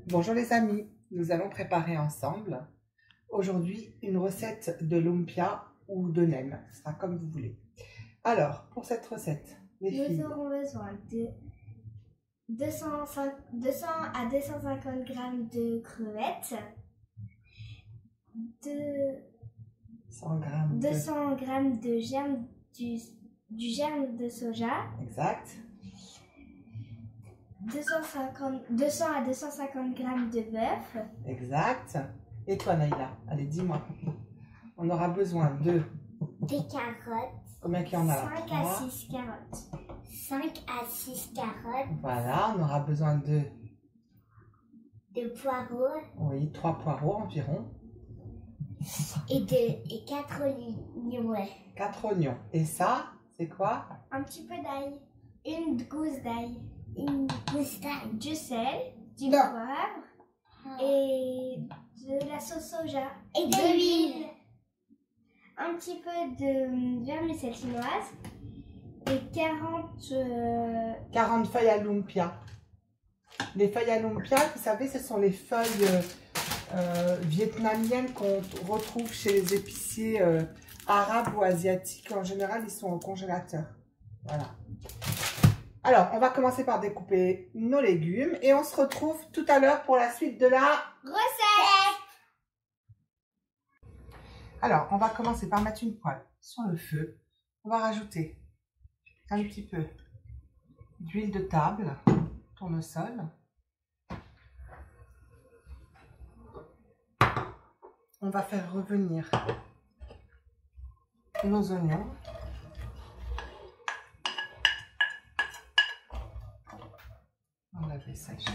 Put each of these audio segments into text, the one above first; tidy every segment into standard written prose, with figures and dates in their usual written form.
Bonjour les amis, nous allons préparer ensemble aujourd'hui une recette de lumpia ou de nem, ce sera comme vous voulez. Alors, pour cette recette, les filles, nous aurons besoin de 200 à 250 g de crevettes, 200 g de germe du germe de soja, exact, 200 à 250 g de bœuf, exact. Et toi Naïla, allez dis-moi. On aura besoin de... des carottes. Combien qu'il y en a là? 5 à 6 carottes. 5 à 6 carottes. Voilà, on aura besoin de poireaux. Oui, 3 poireaux environ. Et 4 oignons. 4 oignons. Et ça, c'est quoi? Un petit peu d'ail. Une gousse d'ail. Une gousse d'ail. Du sel, du poivre et de la sauce soja. Et de l'huile. Un petit peu de vermicelle chinoise et 40 feuilles à lumpia. Les feuilles à lumpia, vous savez, ce sont les feuilles vietnamiennes qu'on retrouve chez les épiciers arabes ou asiatiques. En général, ils sont au congélateur. Voilà. Alors, on va commencer par découper nos légumes et on se retrouve tout à l'heure pour la suite de la recette. Alors, on va commencer par mettre une poêle sur le feu. On va rajouter un petit peu d'huile de table, tournesol. On va faire revenir nos oignons. On laver sèche.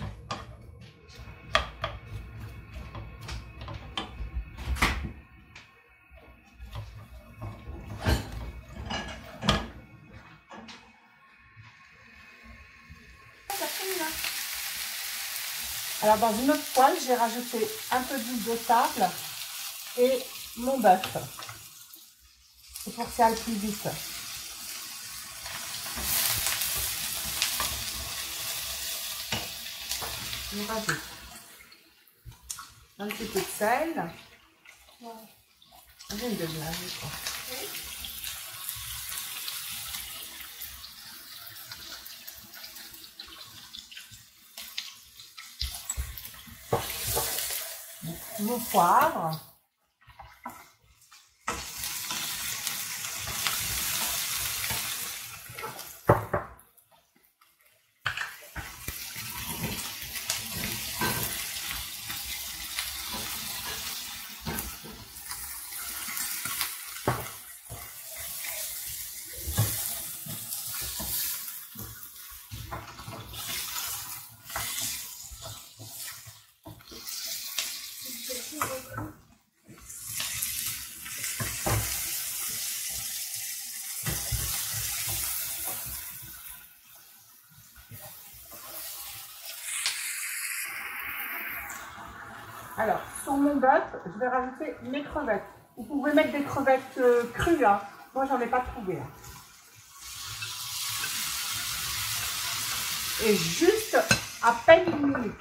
Alors dans une autre poêle, j'ai rajouté un peu d'huile de table et mon bœuf. C'est pour que ça aille plus vite. Je rajoute un petit peu de sel. J'ai une demi-heure, je crois. Mon poivre. Alors, sur mon bœuf, je vais rajouter mes crevettes. Vous pouvez mettre des crevettes crues, hein. Moi, j'en ai pas trouvé. Hein. Et juste à peine une minute.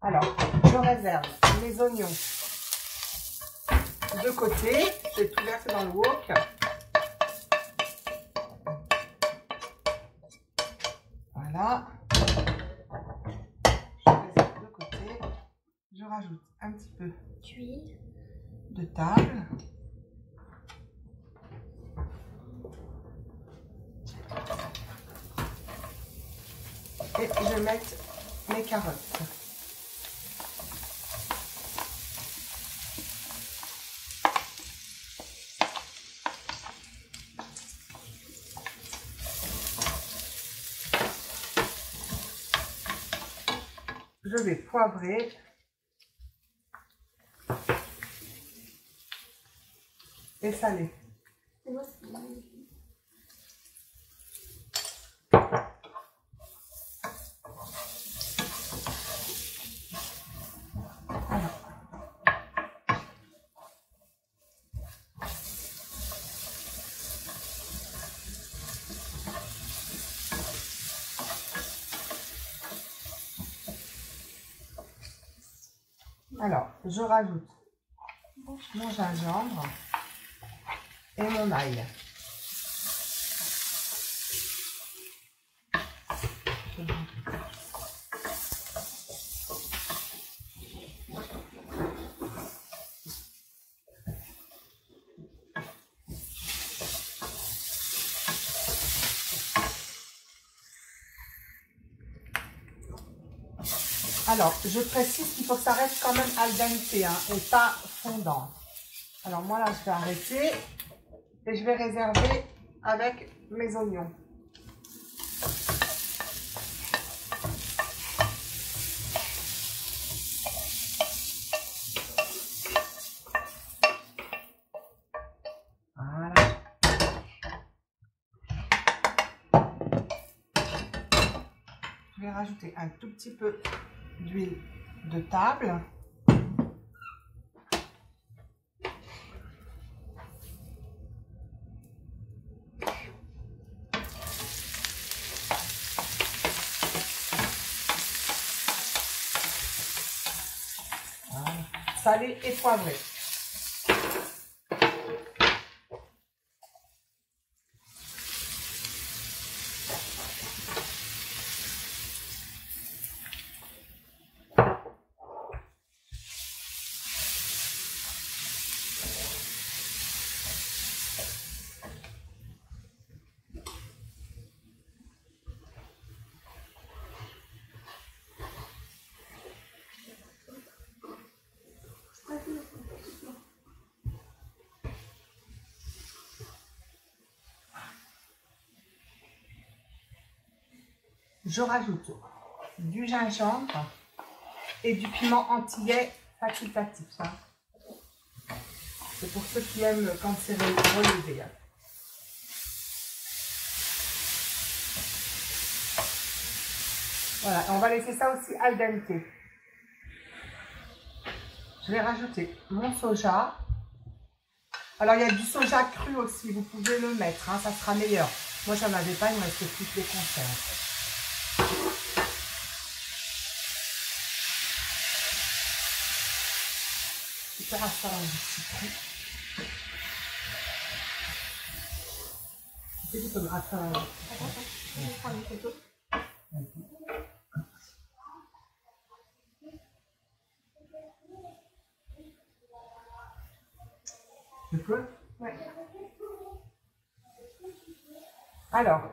Alors, je réserve les oignons de côté. Je vais tout verser dans le wok. Voilà. Je réserve de côté. Je rajoute un petit peu d'huile de table. Et je vais mettre mes carottes. Je vais poivrer et saler. Alors, je rajoute mon gingembre et mon ail. Alors, je précise qu'il faut que ça reste quand même al dente hein, et pas fondant. Alors moi là, je vais arrêter et je vais réserver avec mes oignons. Voilà. Je vais rajouter un tout petit peu d'huile de table. Voilà. Salé et poivré. Je rajoute du gingembre et du piment antillais facultatif. Hein. C'est pour ceux qui aiment quand c'est relevé. Hein. Voilà, on va laisser ça aussi al dente. Je vais rajouter mon soja. Alors, il y a du soja cru aussi, vous pouvez le mettre, hein, ça sera meilleur. Moi, j'en avais pas, il me restait toutes les conserves. Super à faire du citron. C'est du comme à faire. Je vais prendre une photo. Tu peux? Ouais. Alors,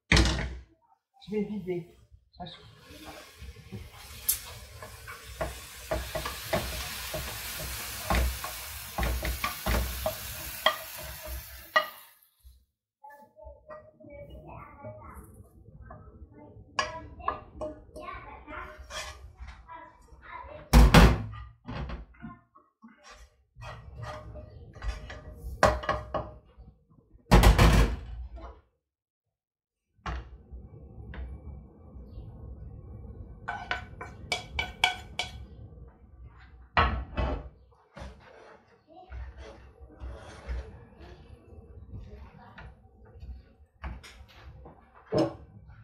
je vais vider.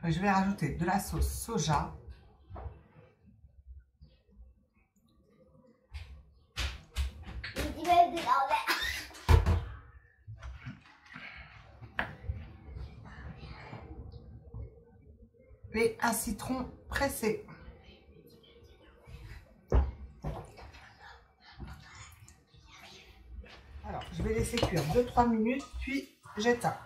Je vais rajouter de la sauce soja. Et un citron pressé. Alors, je vais laisser cuire 2-3 minutes, puis j'éteins.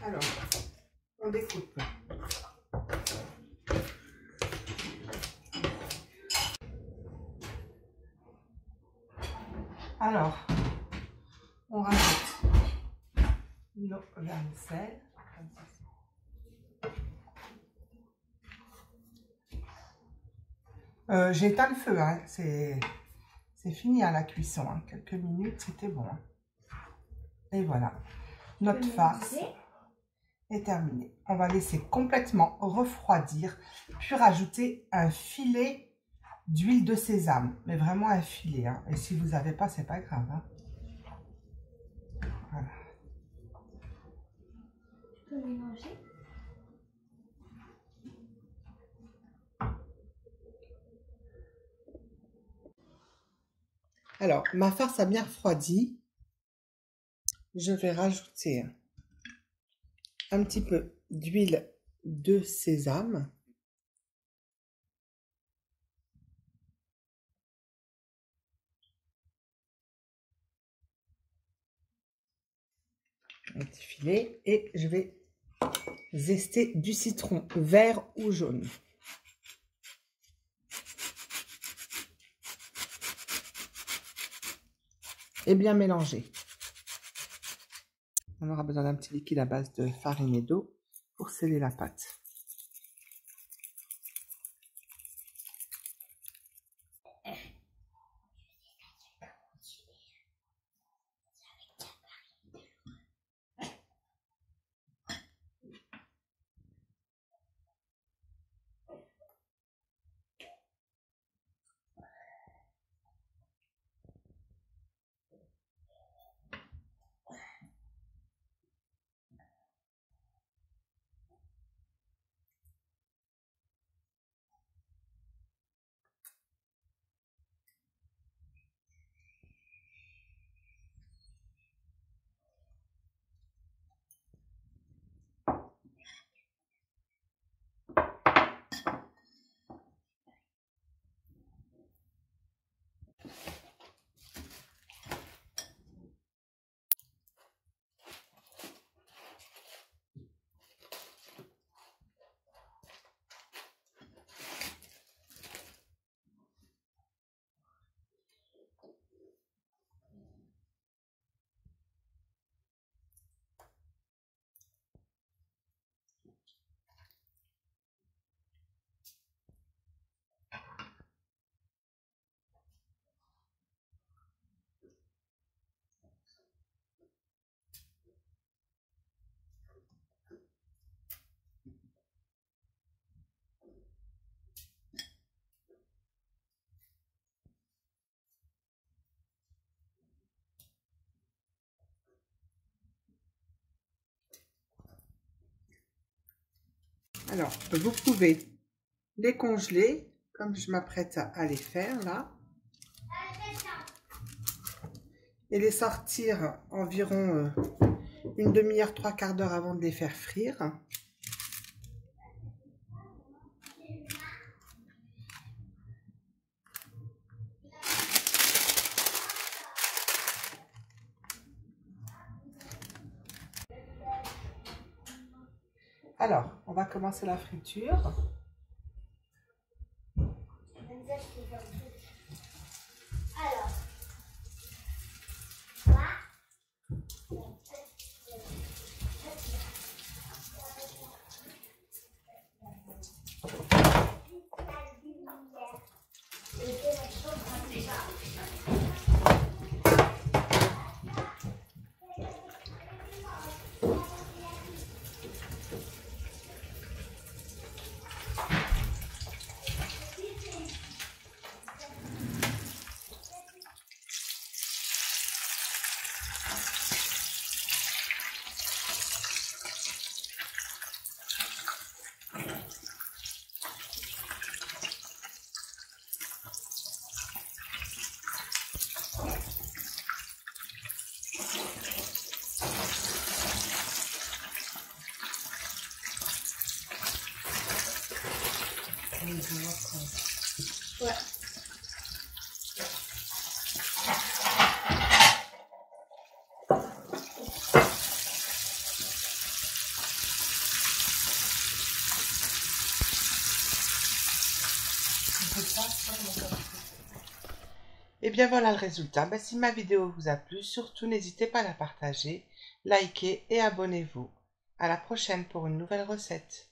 Alors, on découpe. Alors, on rajoute nos vermicelles. J'ai éteint le feu, hein. C'est fini à la cuisson. Hein. Quelques minutes, c'était bon. Hein. Et voilà, notre farce est terminée. On va laisser complètement refroidir, puis rajouter un filet d'huile de sésame, mais vraiment un filet. Hein. Et si vous n'avez pas, c'est pas grave. Hein. Voilà. Tu peux mélanger. Alors, ma farce a bien refroidi. Je vais rajouter un petit peu d'huile de sésame. Un petit filet. Et je vais zester du citron vert ou jaune. Et bien mélanger. On aura besoin d'un petit liquide à base de farine et d'eau pour sceller la pâte. Alors, vous pouvez les congeler, comme je m'apprête à les faire là, et les sortir environ une demi-heure, 3/4 d'heure avant de les faire frire. Alors, on va commencer la friture. Ouais. Et bien voilà le résultat. Ben, si ma vidéo vous a plu, surtout n'hésitez pas à la partager, liker et abonnez-vous. À la prochaine pour une nouvelle recette.